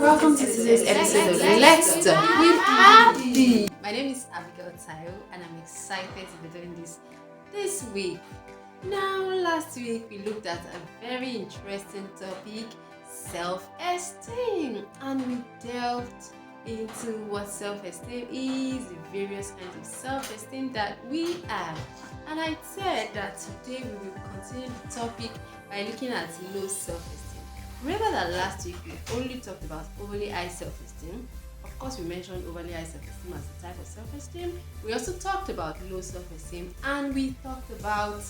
welcome to today's episode of Let's Talk with Abby. My name is Abigail Tayo and I'm excited to be doing this week. Now, last week we looked at a very interesting topic, self-esteem, and we delved into what self-esteem is, the various kinds of self-esteem that we have. And I said that today we will continue the topic by looking at low self-esteem. Remember that last week we only talked about overly high self-esteem. Of course, we mentioned overly high self-esteem as a type of self-esteem. We also talked about low self-esteem, and we talked about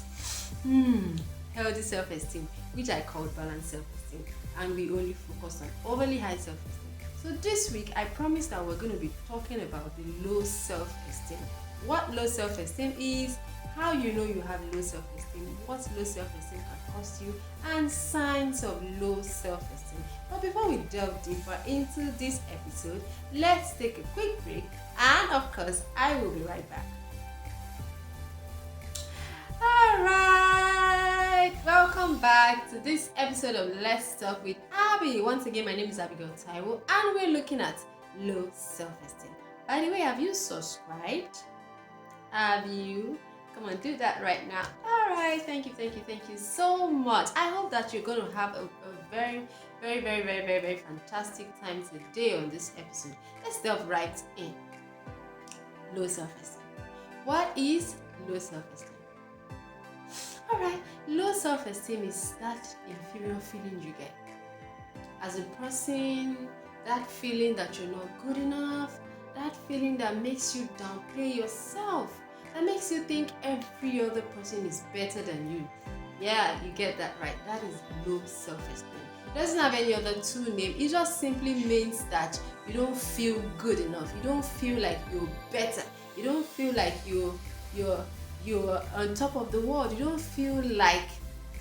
healthy self-esteem, which I called balanced self-esteem, and we only focused on overly high self-esteem. So this week, I promised that we're going to be talking about the low self-esteem. What low self-esteem is, how you know you have low self-esteem, what low self-esteem can cost you, and signs of low self-esteem. But before we delve deeper into this episode, let's take a quick break, and of course, I will be right back. Alright, welcome back to this episode of Let's Talk with Abby. Once again, my name is Abigail Taiwo, and we're looking at low self-esteem. By the way, have you subscribed? Have you? Come on, do that right now. Alright, thank you so much. I hope that you're going to have a very fantastic time today on this episode. Let's delve right in. Low self-esteem. What is low self-esteem? Alright, low self-esteem is that inferior feeling you get. As a person, that feeling that you're not good enough, that feeling that makes you downplay yourself, that makes you think every other person is better than you. Yeah, you get that right. That is low self-esteem. It doesn't have any other two names. It just simply means that you don't feel good enough. You don't feel like you're better. You don't feel like you're on top of the world. You don't feel like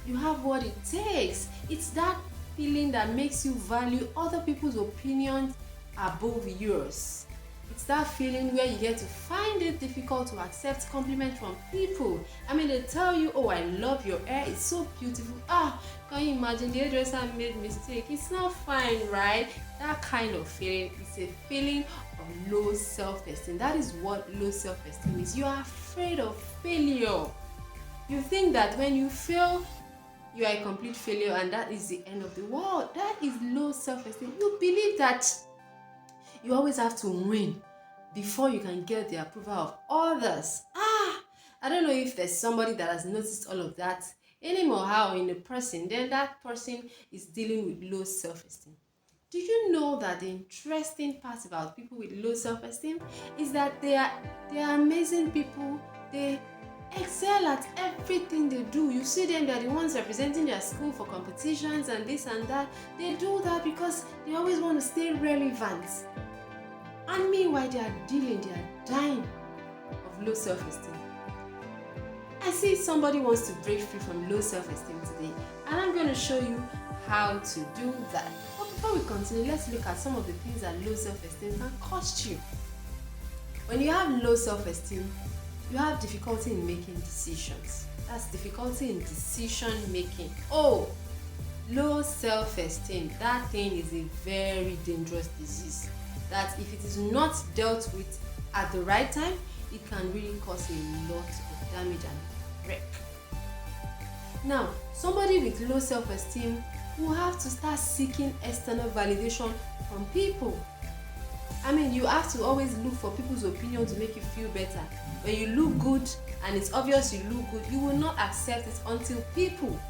you have what it takes. It's that feeling that makes you value other people's opinions above yours. It's that feeling where you get to find it difficult to accept compliments from people. I mean, they tell you, oh, I love your hair, it's so beautiful. Can you imagine the hairdresser made mistake? It's not fine, right? That kind of feeling is a feeling of low self-esteem. That is what low self-esteem is. You are afraid of failure. You think that when you fail, you are a complete failure and that is the end of the world. That is low self-esteem. You believe that you always have to win before you can get the approval of others. I don't know if there's somebody that has noticed all of that anymore, how in a person, then that person is dealing with low self-esteem. Do you know that the interesting part about people with low self-esteem is that they are amazing people. They excel at everything they do. You see them, they're the ones representing their school for competitions and this and that. They do that because they always want to stay relevant. And meanwhile, they are dying of low self-esteem. I see somebody wants to break free from low self-esteem today, and I'm going to show you how to do that. But before we continue, let's look at some of the things that low self-esteem can cost you. When you have low self-esteem, you have difficulty in making decisions. That's difficulty in decision making. Low self-esteem, that thing is a very dangerous disease. That if it is not dealt with at the right time, it can really cause a lot of damage and wreck. Now, somebody with low self-esteem will have to start seeking external validation from people. I mean, you have to always look for people's opinion to make you feel better. When you look good and it's obvious you look good, you will not accept it until people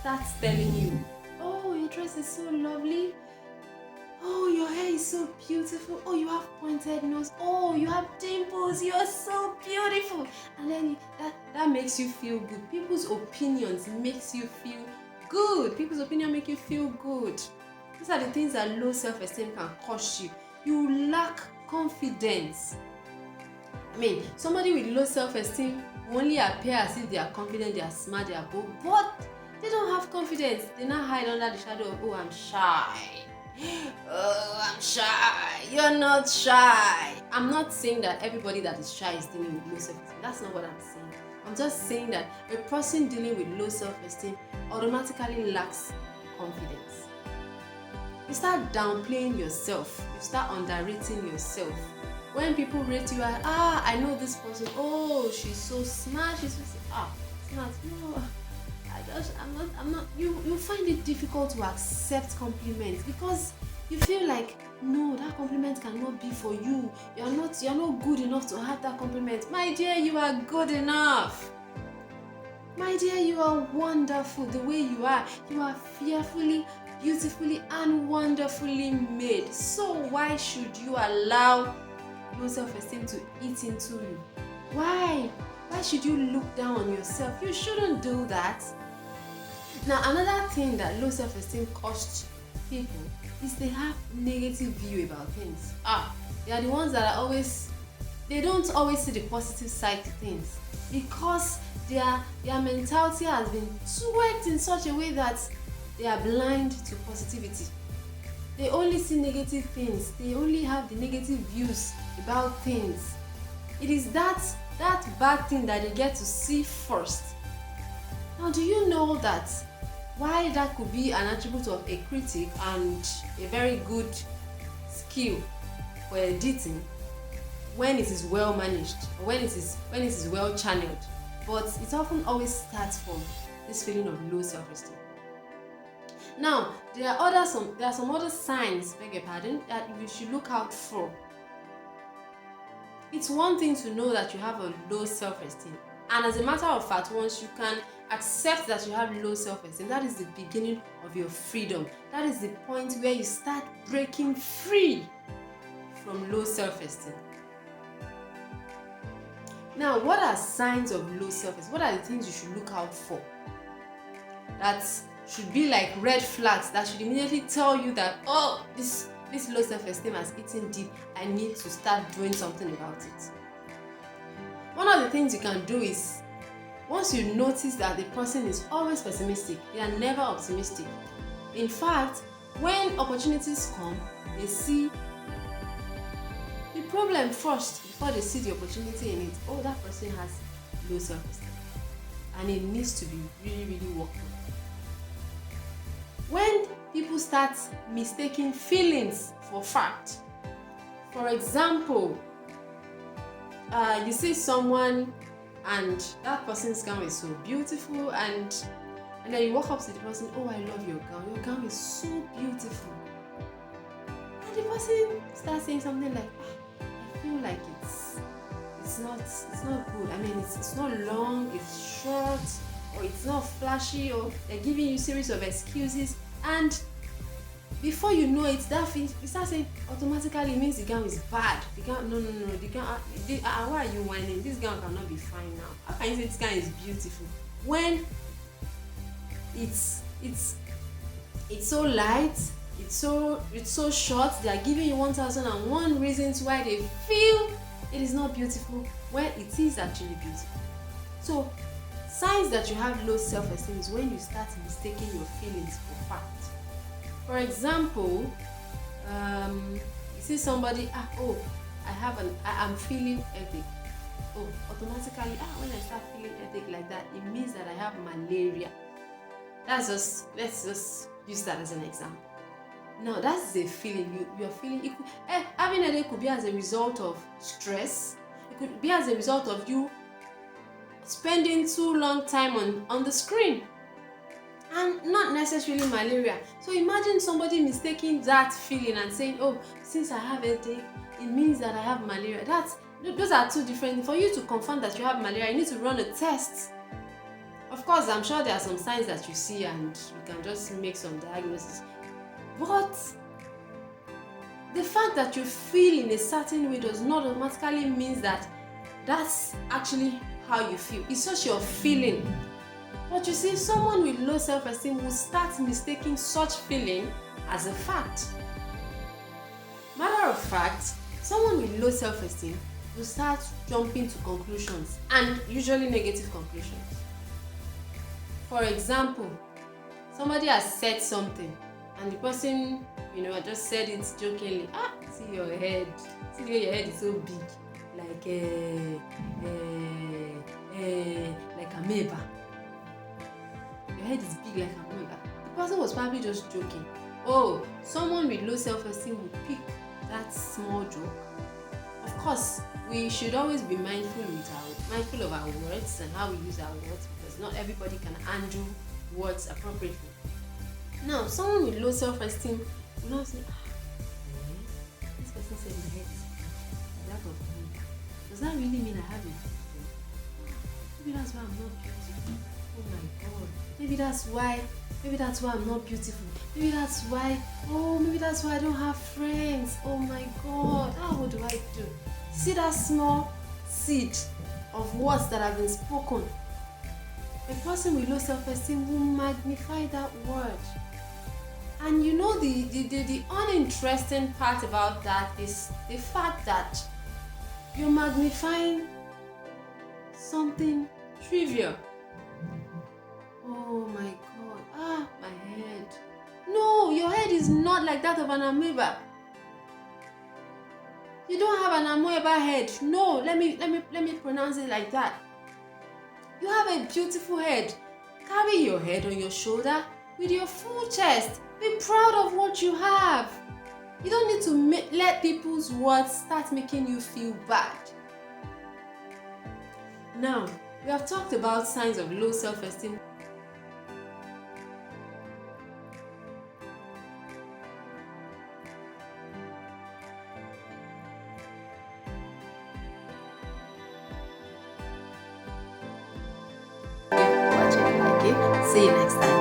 start telling you, oh, your dress is so lovely. Oh, your hair is so beautiful. Oh, you have pointed nose. Oh, you have dimples. You are so beautiful. And then that makes you feel good. People's opinions makes you feel good. People's opinion make you feel good. These are the things that low self-esteem can cost you. You lack confidence. I mean, somebody with low self-esteem will only appear as if they are confident, they are smart, they are bold, but they don't have confidence. They now hide under the shadow of, oh, I'm shy. Oh, I'm shy. You're not shy. I'm not saying that everybody that is shy is dealing with low self-esteem. That's not what I'm saying. I'm just saying that a person dealing with low self-esteem automatically lacks confidence. You start downplaying yourself. You start underrating yourself. When people rate you as, I know this person, oh, she's so smart, she's so smart. No, I'm not, you find it difficult to accept compliments because you feel like, no, that compliment cannot be for you. You're not good enough to have that compliment. My dear, you are good enough. My dear, you are wonderful the way you are. You are fearfully, beautifully, and wonderfully made. So why should you allow low self-esteem to eat into you? Why? Why should you look down on yourself? You shouldn't do that. Now, another thing that low self-esteem costs people is they have negative view about things. They are the ones that they don't always see the positive side to things because their mentality has been tweaked in such a way that they are blind to positivity. They only see negative things. They only have the negative views about things. It is that bad thing that they get to see first. Now, do you know that why that could be an attribute of a critic and a very good skill for editing when it is well managed or when it is well channeled, but it often always starts from this feeling of low self-esteem. Now, there are some other signs, beg your pardon, that you should look out for. It's one thing to know that you have a low self-esteem, and as a matter of fact, once you can accept that you have low self-esteem, that is the beginning of your freedom. That is the point where you start breaking free from low self-esteem. Now, what are signs of low self-esteem? What are the things you should look out for? That should be like red flags that should immediately tell you that, oh, this low self-esteem has eaten deep. I need to start doing something about it. One of the things you can do is, once you notice that the person is always pessimistic, they are never optimistic. In fact, when opportunities come, they see the problem first before they see the opportunity in it. Oh, that person has low self-esteem and it needs to be really, really worked on. When people start mistaking feelings for fact, for example, you see someone and that person's gown is so beautiful, and then you walk up to the person, oh, I love your gown. Your gown is so beautiful. And the person starts saying something like, I feel like it's not good. I mean, it's not long, it's short, or it's not flashy, or they're giving you a series of excuses, and before you know it, that thing you start saying automatically it means the gown is bad. The gown, no, the gown. Why are you whining? This gown cannot be fine now. How can you say this gown is beautiful when it's so light, it's so short? They are giving you 1001 reasons why they feel it is not beautiful when it is actually beautiful. So, signs that you have low self-esteem is when you start mistaking your feelings for fact. For example, you see somebody, I'm feeling headache. Oh, automatically, when I start feeling headache like that, it means that I have malaria. Let's just use that as an example. Now, that's a feeling you're feeling. Having a headache could be as a result of stress. It could be as a result of you spending too long time on the screen, and not necessarily malaria. So imagine somebody mistaking that feeling and saying, oh, since I have a headache, it means that I have malaria. Those are two different. For you to confirm that you have malaria, you need to run a test. Of course, I'm sure there are some signs that you see and you can just make some diagnosis. But the fact that you feel in a certain way does not automatically mean that that's actually how you feel. It's just your feeling. But you see, someone with low self-esteem will start mistaking such feeling as a fact. Matter of fact, someone with low self-esteem will start jumping to conclusions, and usually negative conclusions. For example, somebody has said something and the person, just said it jokingly. See your head is so big, like amoeba. Your head is big like amoeba. The person was probably just joking. Oh, someone with low self-esteem will pick that small joke. Of course, we should always be mindful of our words and how we use our words, because not everybody can handle words appropriately. Now, someone with low self-esteem will not say, this person said my head is that of me. Does that really mean I have a beautiful? Maybe that's why I'm not beautiful. Oh my god. Maybe that's why I'm not beautiful. Maybe that's why I don't have friends. Oh my god. What do I do? See that small seed of words that have been spoken. A person with low self-esteem will magnify that word. And you know, the uninteresting part about that is the fact that you're magnifying something trivial. Oh my god. My head. No, your head is not like that of an amoeba. You don't have an amoeba head. No, let me pronounce it like that. You have a beautiful head. Carry your head on your shoulder with your full chest. Be proud of what you have. You don't need to let people's words start making you feel bad. Now, we have talked about signs of low self-esteem. See you next time.